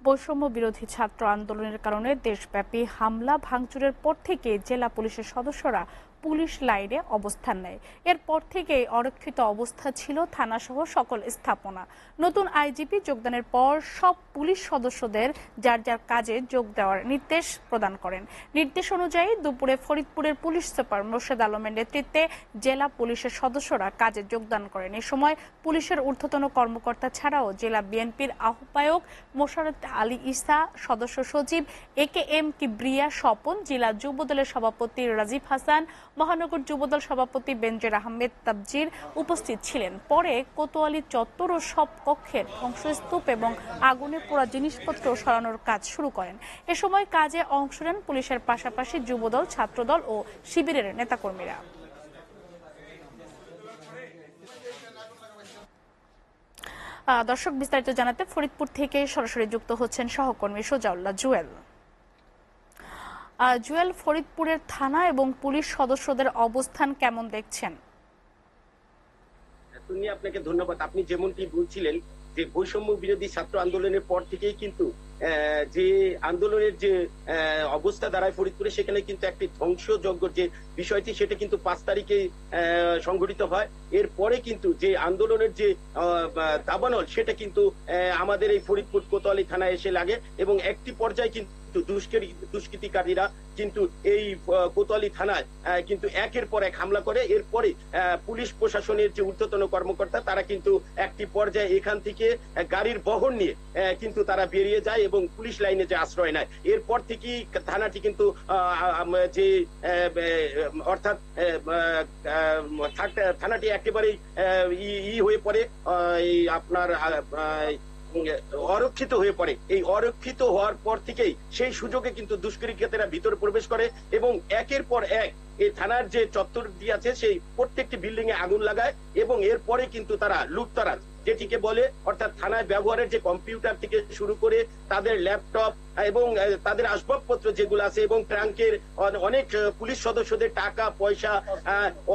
বৈষম্য বিরোধী ছাত্র আন্দোলনের কারণে দেশব্যাপী হামলা ভাঙচুরের পর থেকে জেলা পুলিশের সদস্যরা পুলিশ লাইনে অবস্থান নেয়। এরপর থেকেই অরক্ষিত অবস্থা ছিল থানাসহ সকল স্থাপনা। নতুন আইজিপি যোগদানের পর সব পুলিশ সদস্যদের যার যার কাজে যোগ দেওয়ার নির্দেশ প্রদান করেন। নির্দেশ অনুযায়ী দুপুরে ফরিদপুরের পুলিশ সুপার মোর্শেদ আলমের নেতৃত্বে জেলা পুলিশের সদস্যরা কাজে যোগদান করেন। এ সময় পুলিশের ঊর্ধ্বতন কর্মকর্তা ছাড়াও জেলা বিএনপির আহ্বায়ক মোশাররফ আলী ঈসা, সদস্য সচিব AKM কিবরিয়া স্বপন, জেলা যুবদলের সভাপতি রাজীব হাসান, মহানগর যুবদল সভাপতি বেনজির আহমেদ তাবজির উপস্থিত ছিলেন। পরে কোতোয়ালি চত্বর ও সব কক্ষের ধ্বংসস্তূপ এবং আগুনে পোড়া জিনিসপত্র সরানোর কাজ শুরু করেন। এ সময় কাজে অংশ নেন পুলিশের পাশাপাশি যুবদল, ছাত্রদল ও শিবিরের নেতাকর্মীরা। দর্শক, বিস্তারিত জানাতে ফরিদপুর থেকে সরাসরি যুক্ত হচ্ছেন সহকর্মী সোজাউল্লাহ জুয়েল। জুয়েল, ফরিদপুরের থানা এবং পুলিশ সদস্যদের অবস্থান কেমন দেখছেন? আপনাকে ধন্যবাদ। আপনি যেমনটি বলছিলেন যে বৈষম্য বিরোধী ছাত্র আন্দোলনের পর থেকেই কিন্তু যে আন্দোলনের যে অবস্থা দাঁড়ায় ফরিদপুরে, সেখানে কিন্তু একটি ধ্বংসযজ্ঞ যে বিষয়টি সেটা কিন্তু 5 তারিখে সংঘটিত হয়। এরপরে কিন্তু যে আন্দোলনের যে দাবানল সেটা কিন্তু আমাদের এই ফরিদপুর কোতোয়ালি থানায় এসে লাগে এবং একটি পর্যায়ে কিন্তু দুষ্কৃতিকারীরা কিন্তু এই কোতোয়ালি থানায় কিন্তু একের পর এক হামলা করে। এরপরে পুলিশ প্রশাসনের যে ঊর্ধ্বতন কর্মকর্তা তারা কিন্তু একটি পর্যায়ে এখান থেকে গাড়ির বহর নিয়ে কিন্তু তারা বেরিয়ে যায় এবং পুলিশ লাইনে যে আশ্রয় নেয়। এরপর থেকেই থানাটি কিন্তু যে অর্থাৎ থানাটি একেবারেই হয়ে পড়ে আপনার অরক্ষিত হয়ে পড়ে। এই অরক্ষিত হওয়ার পর থেকেই সেই সুযোগে কিন্তু দুষ্কৃতীরা ভিতরে প্রবেশ করে এবং একের পর এক এই থানার যে চত্বরটি আছে সেই প্রত্যেকটি বিল্ডিং এ আগুন লাগায় এবং এরপরে কিন্তু তারা লুটতরাজ যেটিকে বলে, অর্থাৎ থানায় ব্যবহারের যে কম্পিউটার থেকে শুরু করে তাদের ল্যাপটপ এবং তাদের আসবাবপত্র যেগুলো আছে এবং ট্রাঙ্কের অনেক পুলিশ সদস্যদের টাকা পয়সা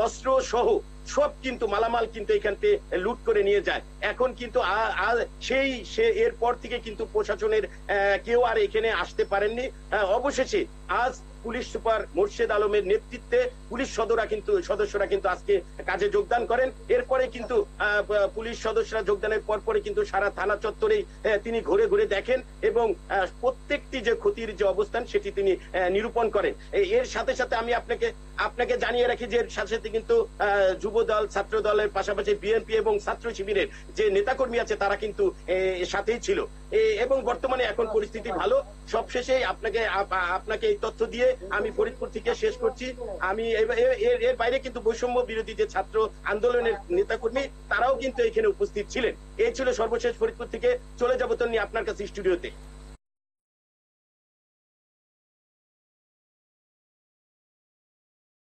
অস্ত্র সহ সব কিন্তু মালামাল কিন্তু এখান থেকে লুট করে নিয়ে যায়। এখন কিন্তু এরপর থেকে কিন্তু প্রশাসনের কেউ আর এখানে আসতে পারেননি। অবশেষে আজ পুলিশ সুপার মোর্শেদ আলমের নেতৃত্বে পুলিশ সদস্যরা কিন্তু আজকে কাজে যোগদান করেন। এরপরে কিন্তু পুলিশ সদস্যরা যোগদানের পরে কিন্তু সারা থানা চত্বরেই তিনি ঘুরে ঘুরে দেখেন এবং প্রত্যেকটি যে ক্ষতির যে অবস্থান সেটি তিনি নিরূপণ করেন। এর সাথে সাথে আমি আপনাকে জানিয়ে রাখি যে এর সাথে সাথে কিন্তু যুবদল, ছাত্র দলের পাশাপাশি বিএনপি এবং ছাত্র শিবিরের যে নেতাকর্মী আছে তারা কিন্তু সাথেই ছিল এবং বর্তমানে এখন পরিস্থিতি ভালো। সবশেষে আপনাকে এই তথ্য দিয়ে আমি ফরিদপুর থেকে শেষ করছি। আমি এর বাইরে কিন্তু বৈষম্য বিরোধী যে ছাত্র আন্দোলনের নেতাকর্মী তারাও কিন্তু এখানে উপস্থিত ছিলেন। এই ছিল সর্বশেষ ফরিদপুর থেকে। চলে যাবো তো আপনার কাছে স্টুডিওতে।